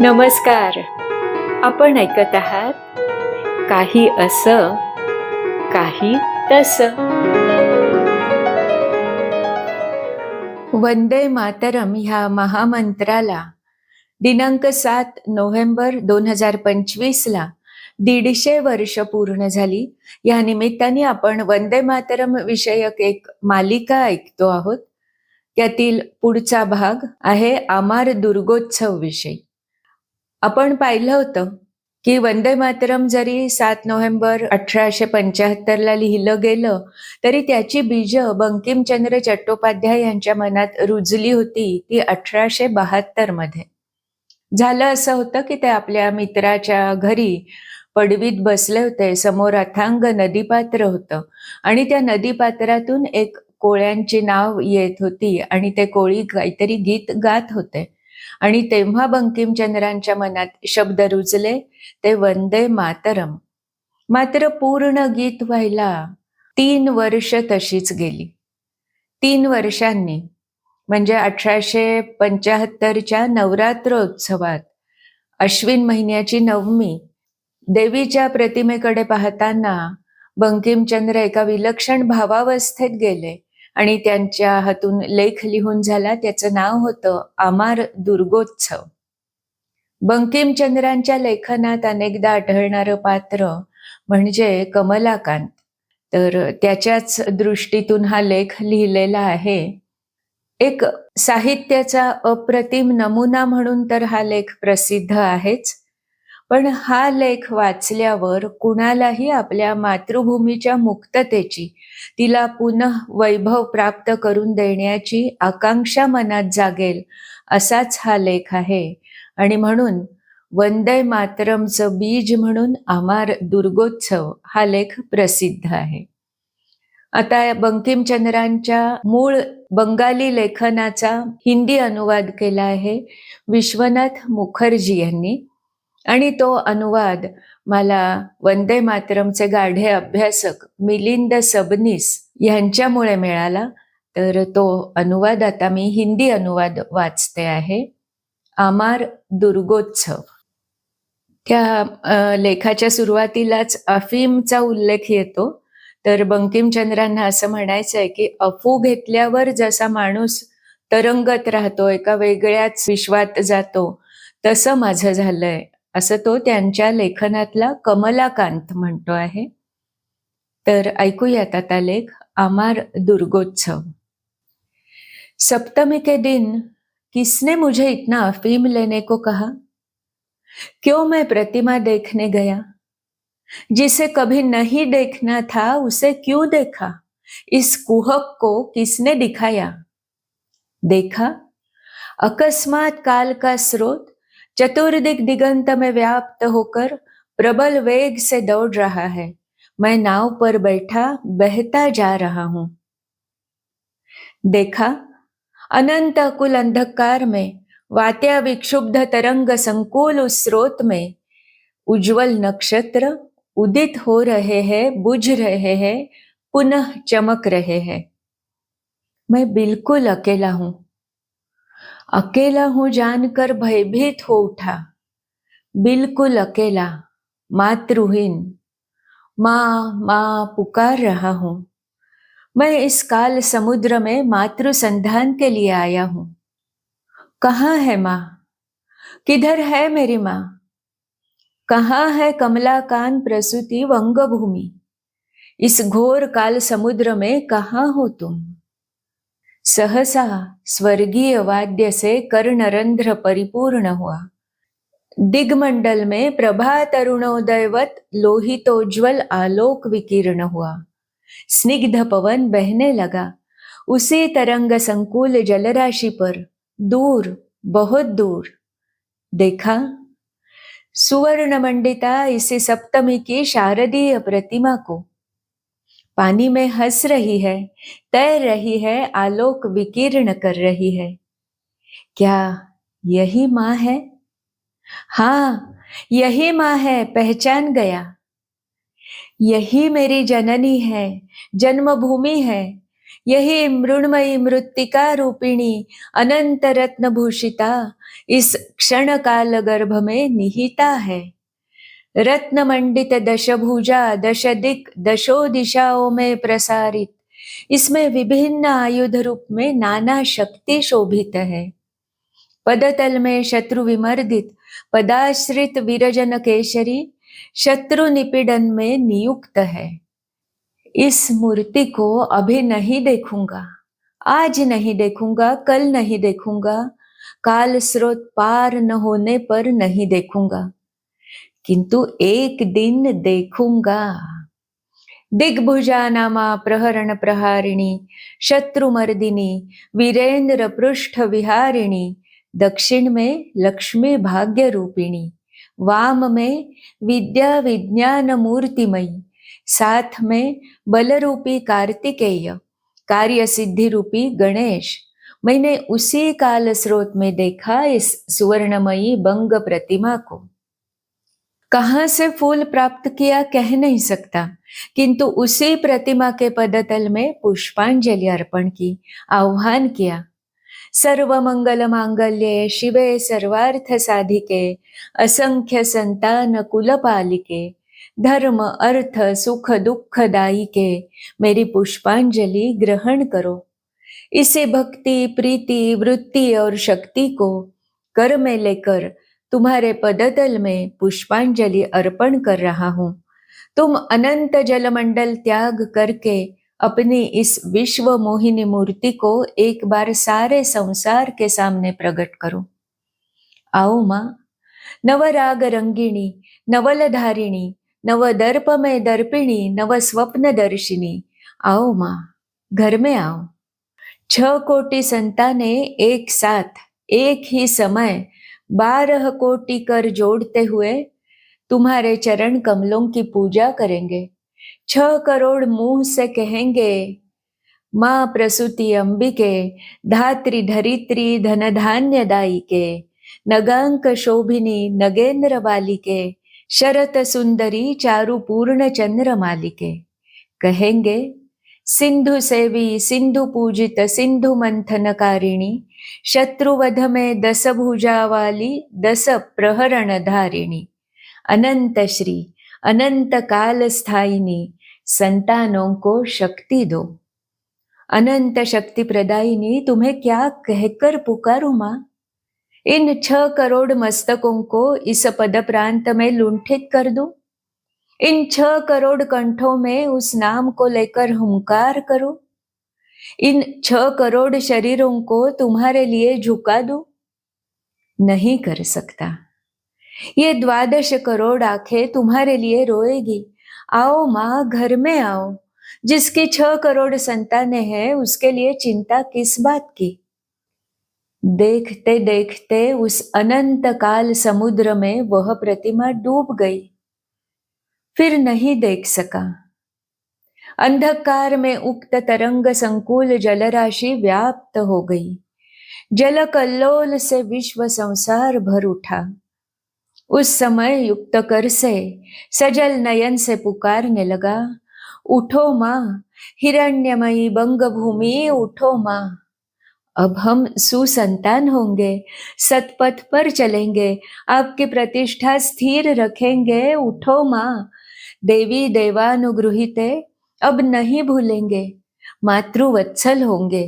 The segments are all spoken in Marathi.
नमस्कार. आपण ऐकत आहात काही असं काही तसं. वंदे मातरम ह्या महामंत्राला दिनांक 7 नोव्हेंबर 2025 ला 150 वर्ष पूर्ण झाली. या निमित्ताने आपण वंदे मातरम विषयक एक मालिका ऐकतो आहोत. त्यातील पुढचा भाग आहे आमार दुर्गोत्सव विषयी. आपण पाहिलं होतं की वंदे मातरम जरी 7 नोव्हेंबर 1875 ला लिहिलं गेलं तरी त्याची बीज बंकिमचंद्र चट्टोपाध्याय यांच्या मनात रुजली होती ती 1872 मध्ये. झालं असं होतं की ते आपल्या मित्राच्या घरी पडवीत बसले होते. समोर अथांग नदीपात्र होतं आणि त्या नदीपात्रातून एक कोळ्यांची नाव येत होती आणि ते कोळी काहीतरी गीत गात होते आणि तेव्हा बंकिमचंद्रांच्या मनात शब्द रुजले ते वंदे मातरम. मात्र पूर्ण गीत व्हायला 3 वर्ष तशीच गेली. 3 वर्षांनी म्हणजे 1875च्या नवरात्रोत्सवात अश्विन महिन्याची नवमी देवीच्या प्रतिमेकडे पाहताना बंकिमचंद्र एका विलक्षण भावावस्थेत गेले आणि त्यांच्या हातून लेख लिहून झाला. त्याचं नाव होतं आमार दुर्गोत्सव. बंकिमचंद्रांच्या लेखनात अनेकदा आढळणारं पात्र म्हणजे कमलाकांत. तर त्याच्याच दृष्टीतून हा लेख लिहिलेला आहे. एक साहित्याचा अप्रतिम नमुना म्हणून तर हा लेख प्रसिद्ध आहेच, पण हा लेख वाचल्यावर कुणालाही आपल्या मातृभूमीच्या मुक्ततेची, तिला पुनः वैभव प्राप्त करून देण्याची आकांक्षा मनात जागेल असाच हा लेख आहे. आणि म्हणून वंदे मातरमचं बीज म्हणून आमार दुर्गोत्सव हा लेख प्रसिद्ध आहे. आता बंकिमचंद्रांच्या मूळ बंगाली लेखनाचा हिंदी अनुवाद केला आहे विश्वनाथ मुखर्जी यांनी आणि तो अनुवाद मला वंदे मातरमचे गाढे अभ्यासक मिलिंद सबनीस यांच्यामुळे मिळाला. तर तो अनुवाद आता मी हिंदी अनुवाद वाचते आहे. आमार दुर्गोत्सव. त्या लेखाच्या सुरुवातीलाच अफीमचा उल्लेख येतो. तर बंकिमचंद्रांना असं म्हणायचं आहे की अफू घेतल्यावर जसा माणूस तरंगत राहतो, एका वेगळ्याच विश्वात जातो, तसं माझं झालंय, असं तो त्यांच्या लेखनातला कमलाकांत म्हणतो आहे. तर ऐकूयात आता लेख आमार दुर्गोत्सव. सप्तमी के दिन किसने मुझे इतना अफीम लेने को कहा? क्यों मैं प्रतिमा देखने गया? जिसे कभी नहीं देखना था उसे क्यों देखा? इस कुहक को किसने दिखाया? देखा अकस्मात काल का स्रोत चतुर्दिक दिगंत में व्याप्त होकर प्रबल वेग से दौड़ रहा है. मैं नाव पर बैठा बहता जा रहा हूं. देखा अनंत अकुल अंधकार में वात्या विक्षुब्ध तरंग संकुल उस स्रोत में उज्जवल नक्षत्र उदित हो रहे हैं, बुझ रहे हैं, पुनः चमक रहे हैं. मैं बिल्कुल अकेला हूं. अकेला हूं जानकर भयभीत हो उठा. बिल्कुल अकेला, मातृहीन, माँ माँ पुकार रहा हूं. मैं इस काल समुद्र में मातृ संधान के लिए आया हूं. कहाँ है माँ? किधर है मेरी माँ? कहाँ है कमलाकांत प्रसूति वंगभूमि? इस घोर काल समुद्र में कहाँ हो तुम? सहसा स्वर्गीय वाद्य से कर्णरंध्र परिपूर्ण हुआ. दिग्मंडल में प्रभा तरुणोदयवत लोहितोज्वल आलोक विकीर्ण हुआ. स्निग्ध पवन बहने लगा. उसी तरंग संकुल जलराशि पर दूर, बहुत दूर देखा सुवर्ण मंडिता इसी सप्तमी की शारदीय प्रतिमा को. पानी में हंस रही है, तैर रही है, आलोक विकीर्ण कर रही है. क्या यही माँ है? हाँ, यही माँ है, पहचान गया. यही मेरी जननी है, जन्मभूमि है. यही मृण्मयी मृत्तिका रूपिणी अनंत रत्न भूषिता इस क्षण काल गर्भ में निहिता है। रत्न मंडित दशभुजा दश दिक दशो दिशाओं में प्रसारित, इसमें विभिन्न आयुध रूप में नाना शक्ति शोभित है। पदतल में शत्रु विमर्दित पदाश्रित विरजन केशरी शत्रु निपीड़न में नियुक्त है। इस मूर्ति को अभी नहीं देखूंगा, आज नहीं देखूंगा, कल नहीं देखूंगा, काल स्रोत पार न होने पर नहीं देखूंगा, किंतु एक दिन देखूंगा। दिग्भुजा नामा प्रहरण प्रहारिणी शत्रुमर्दिनी वीरेंद्र पृष्ठ विहारिणी, दक्षिण में लक्ष्मी भाग्य रूपिणी, वाम में विद्या विज्ञान मूर्तिमयी, साथ में बल रूपी कार्तिकेय, कार्य सिद्धि रूपी गणेश। मैंने उसी काल स्रोत में देखा इस सुवर्णमयी बंग प्रतिमा को। कहाँ से फूल प्राप्त किया कह नहीं सकता, किंतु उसी प्रतिमा के पदतल में पुष्पांजलि अर्पण की, आह्वान किया। सर्व मंगल मांगल्ये शिवे सर्वार्थ साधिके असंख्य संतान कुल पालिके धर्म अर्थ सुख दुख दायिके, मेरी पुष्पांजलि ग्रहण करो। इसे भक्ति प्रीति वृत्ति और शक्ति को कर में लेकर तुम्हारे पदतल में पुष्पांजलि अर्पण कर रहा हूं। तुम अनंत जलमंडल त्याग करके अपनी इस विश्व मोहिनी मूर्ति को एक बार सारे संसार के सामने प्रकट करो। आओ माँ, नवराग रंगिणी नवल धारिणी नव दर्प में दर्पिणी नव स्वप्न दर्शिनी, आओ माँ, घर में आओ। 6 कोटि संताने एक साथ एक ही समय 12 कोटि कर जोड़ते हुए तुम्हारे चरण कमलों की पूजा करेंगे। 6 करोड़ मुंह से कहेंगे, माँ प्रसूति अंबिके धात्री धरित्री धन धान्य दायिके नगांक शोभिनी नगेंद्र बालिके शरत सुंदरी चारु पूर्ण चंद्र मालिके। कहेंगे, सिंधु सेवी सिंधु पूजित सिंधु मंथनकारिणी शत्रुवध में 10 भुजा वाली 10 प्रहरण धारिणी अनंत श्री अनंत काल स्थायिनी, संतानों को शक्ति दो। अनंत शक्ति प्रदायिनी, तुम्हें क्या कहकर पुकारूं मां? इन 6 करोड़ मस्तकों को इस पद प्रांत में लुंठित कर दूं? इन 6 करोड़ कंठों में उस नाम को लेकर हुंकार करूं? इन 6 करोड़ शरीरों को तुम्हारे लिए झुका दूं? नहीं कर सकता। ये 12 करोड़ आंखें तुम्हारे लिए रोएगी। आओ माँ, घर में आओ। जिसकी 6 करोड़ संतानें हैं उसके लिए चिंता किस बात की? देखते देखते उस अनंत काल समुद्र में वह प्रतिमा डूब गई, फिर नहीं देख सका। अंधकार में उक्त तरंग संकुल जलराशि व्याप्त हो गई। जल कल्लोल से विश्व संसार भर उठा। उस समय युक्त कर से सजल नयन से पुकारने लगा, उठो माँ, हिरण्यमयी बंग भूमि उठो माँ। अब हम सुसंतान होंगे, सतपथ पर चलेंगे, आपकी प्रतिष्ठा स्थिर रखेंगे। उठो माँ, देवी देवानुगृहिते अब नहीं भूलेंगे। मातृवत्सल होंगे,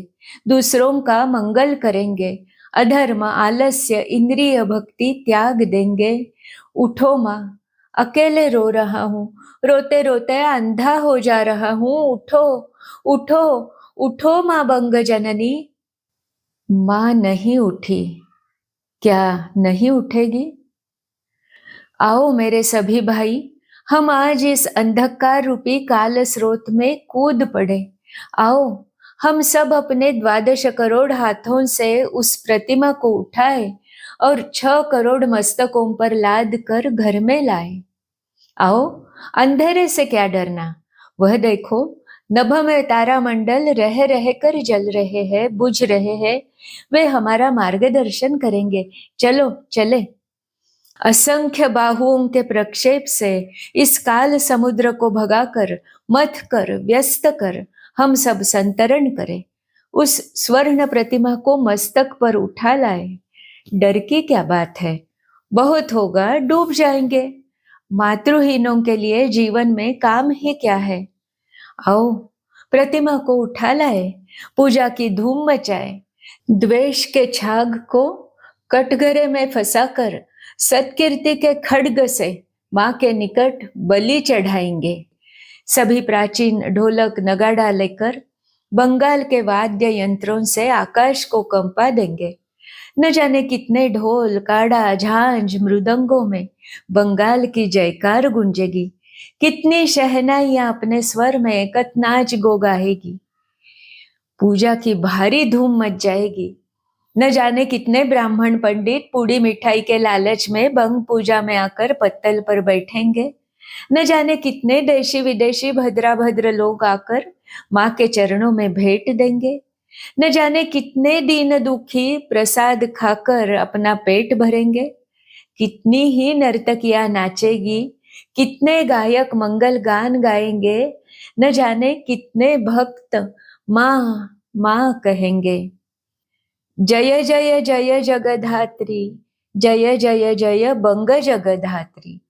दूसरों का मंगल करेंगे, अधर्म आलस्य इंद्रिय भक्ति त्याग देंगे। उठो माँ, अकेले रो रहा हूँ, रोते रोते अंधा हो जा रहा हूँ। उठो उठो उठो माँ बंग जननी। माँ नहीं उठी, क्या नहीं उठेगी? आओ मेरे सभी भाई, हम आज इस अंधकार रूपी काल स्रोत में कूद पड़े। आओ हम सब अपने 12 करोड़ हाथों से उस प्रतिमा को उठाए और 6 करोड़ मस्तकों पर लाद कर घर में लाए। आओ, अंधेरे से क्या डरना, वह देखो नभ में तारा मंडल रह रह कर जल रहे हैं, बुझ रहे हैं, वे हमारा मार्गदर्शन करेंगे। चलो चले। असंख्य बाहुओं के प्रक्षेप से इस काल समुद्र को भगाकर, मथ कर, व्यस्त कर हम सब संतरण करें। उस स्वर्ण प्रतिमा को मस्तक पर उठा लाए। डर की क्या बात है, बहुत होगा डूब जाएंगे। मातृहीनों के लिए जीवन में काम ही क्या है। आओ प्रतिमा को उठा लाए, पूजा की धूम मचाए। द्वेष के छाग को कटघरे में फंसाकर सत्कीर्ति के खड्ग से माँ के निकट बलि चढ़ाएंगे। सभी प्राचीन ढोलक नगाड़ा लेकर बंगाल के वाद्य यंत्रों से आकाश को कंपा देंगे। न जाने कितने ढोल काड़ा झांझ मृदंगों में बंगाल की जयकार गूंजेगी। कितनी शहनाइयां अपने स्वर में कतनाच गो गाएगी। पूजा की भारी धूम मच जाएगी। न जाने कितने ब्राह्मण पंडित पूड़ी मिठाई के लालच में बंग पूजा में आकर पत्तल पर बैठेंगे। न जाने कितने देशी विदेशी भद्राभद्र लोग आकर माँ के चरणों में भेंट देंगे। न जाने कितने दीन दुखी प्रसाद खाकर अपना पेट भरेंगे। कितनी ही नर्तकियां नाचेगी, कितने गायक मंगल गान गाएंगे। न जाने कितने भक्त माँ माँ कहेंगे। जय जय जय जगधात्री, जय जय जय बंग जगधात्री,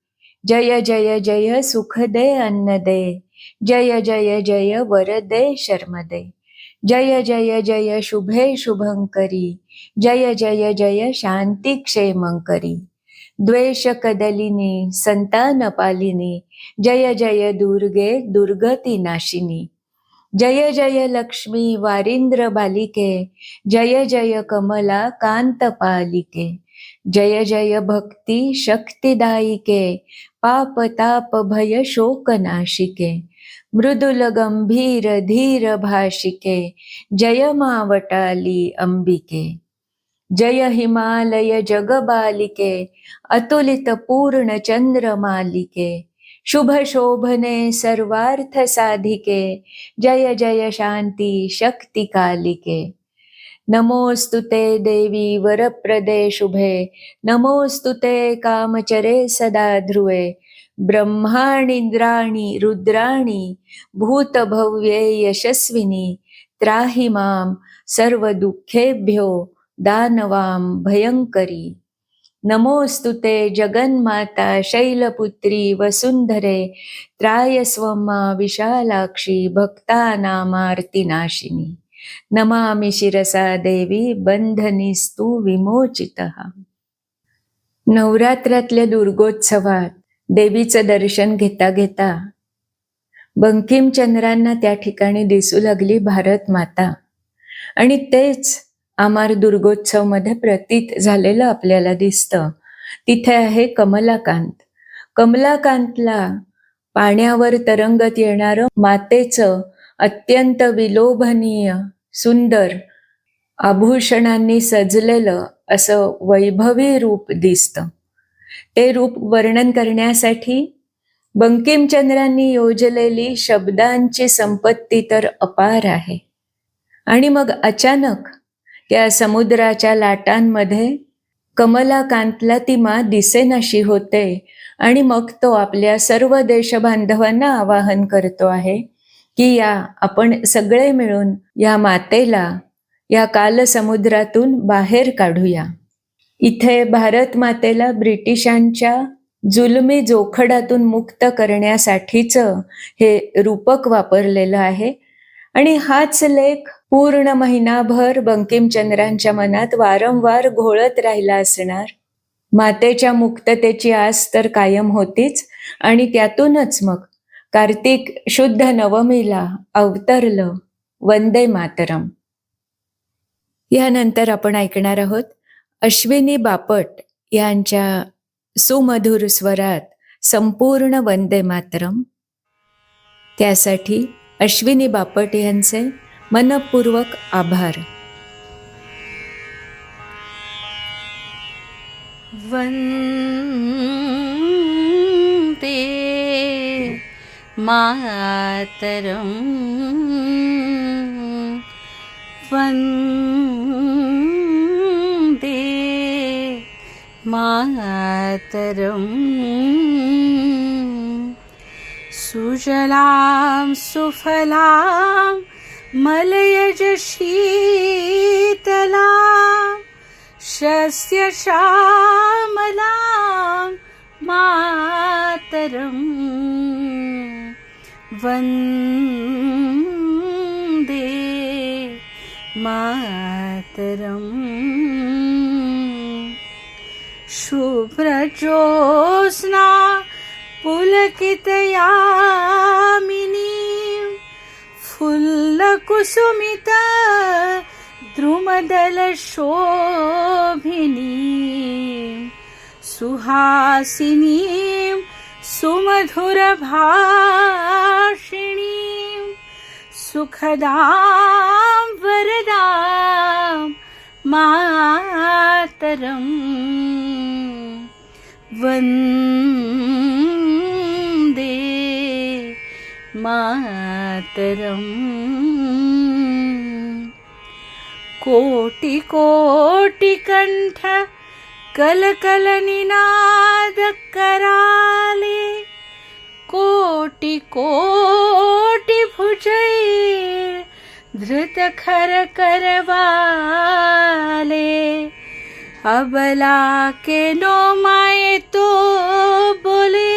जय जय जय सुख दे अन्न दे, जय जय जय वर दे शर्म दे, जय जय जय शुभे शुभंकरी, जय जय जय शांती क्षेमंकरी, द्वेष कदलिनी संतान पालिनी, जय जय दुर्गे दुर्गति नाशिनी, जय जय लक्ष्मी वारिंद्र बालिके, जय जय कमला कांत पालिके, जय जय भक्ति शक्तिदायिके, पाप ताप भय शोक नाशिके, मृदुल गंभीर धीर भाषिके, जय मावटाली अंबिके, जय हिमालय जगबालिके, अतुलित पूर्ण चंद्रमालिके, शुभ शोभने सर्वार्थ साधिके, जय जय शांति शक्ति कालिके, नमोस्तुते देवी वरप्रदे शुभे, नमोस्तुते कामचरे सदा ध्रुवे, ब्रह्माणींद्राणि रुद्राणि भूतभव्ये यशस्विनी, त्राहि मां सर्वदुःखेभ्यो दानवां भयंकरी, नमोस्तुते जगन्माता शैलपुत्री वसुंधरे, त्रायस्वमा विशालाक्षी भक्तानामार्तिनाशिनी, नमामि शिरसा देवी बंधनिस्तु विमोचितः. नवरात्रातल्या दुर्गोत्सवात देवीचं दर्शन घेता घेता बंकिमचंद्रांना त्या ठिकाणी दिसू लागली भारत माता. आणि तेच आमार दुर्गोत्सव मध्ये प्रतीत झालेलं आपल्याला दिसतं. तिथे आहे कमलाकांत. कमलाकांतला पाण्यावर तरंगत येणारं मातेचं अत्यंत विलोभनीय सुंदर आभूषणांनी सजलेलं असं वैभवी रूप दिसतं. ते रूप वर्णन करण्यासाठी बंकिमचंद्रांनी योजलेली शब्दांची संपत्ती तर अपार आहे. आणि मग अचानक त्या समुद्राच्या लाटांमध्ये कमलाकांतला ती मा दिसेनाशी होते. आणि मग तो आपल्या सर्व देशबांधवांना आवाहन करतो आहे की या आपण सगळे मिळून या मातेला या कालसमुद्रातून बाहेर काढूया. इथे भारत मातेला ब्रिटिशांच्या जुलमी जोखडातून मुक्त करण्यासाठीचं हे रूपक वापरलेलं आहे. आणि हाच लेख पूर्ण महिनाभर बंकिमचंद्रांच्या मनात वारंवार घोळत राहिला असणार. मातेच्या मुक्ततेची आस तर कायम होतीच. आणि त्यातूनच मग कार्तिक शुद्ध नवमीला अवतरलं वंदे मातरम. यानंतर आपण ऐकणार आहोत अश्विनी बापट यांच्या सुमधुर स्वरात संपूर्ण वंदे मातरम. त्यासाठी अश्विनी बापट यांचे मनपूर्वक आभार. वंदे मातरम, वंदे मातरम, सुजलां सुफलां मलयज शीतला शस्य श्यामला मातरं वन्दे मातरम्। शुभ्रज्योत्स्ना पुलकितयामिनी फुल्लकुसुमित द्रुमदलशोभिनी सुहासिनीं सुमधुरभाषिणीं सुखदां वरदां मातरं वन्दे मातरम्। कोटिकोटिकण्ठ कलकलनिनाद कराले कोटि भुजैर्धृतखर करवाले अबला के नो माए तो बोले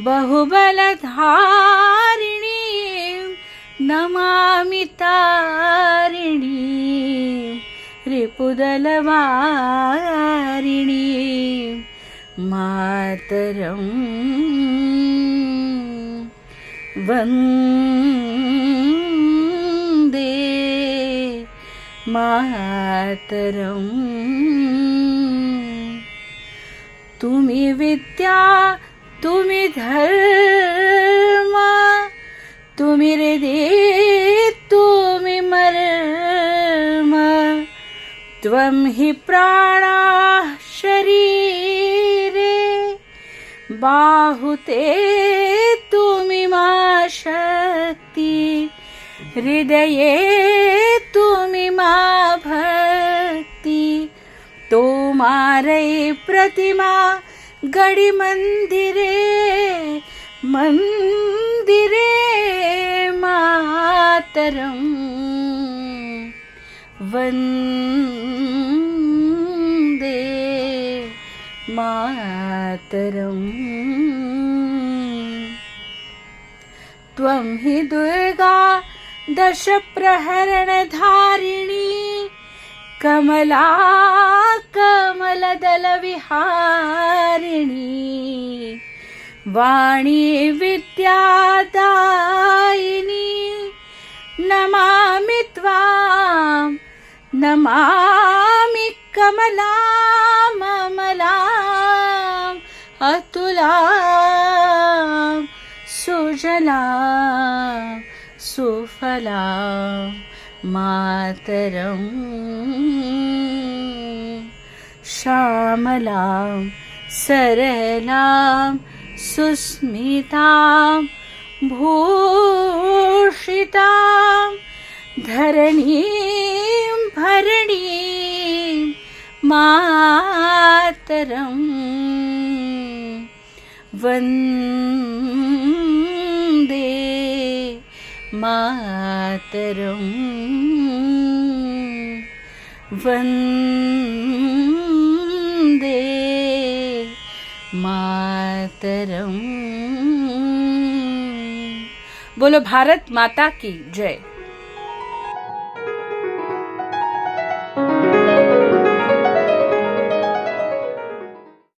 बहुबलधारिणी नमामि तारिणी रिपुदलवारिणी मातरं वन्दे मातरम्। तुमि विद्या तुमि धर्म तुमि हृदि तुमि मर्म त्वं हि प्राणाः शरीरे बाहुते तुमि मा शक्ति हृदये तुमि मा भक्ति तोमारै प्रतिमा गढ़ी मंदिरे मंदिरे मातरं वन्दे मातरम्। त्वं हि दुर्गा दश प्रहरणधारिणी कमला कमलदलविहारिणी वाणी विद्यादायिनी नमामि त्वां नमामि कमलाम् अमलाम् अतुलां सुजलां सुफलां मातरं श्यामलां सरलां सुस्मितां भूषितां धरणीं भरणीं मातरं वन्दे मातरं वन्दे मातरम। बोलो भारत माता की जय।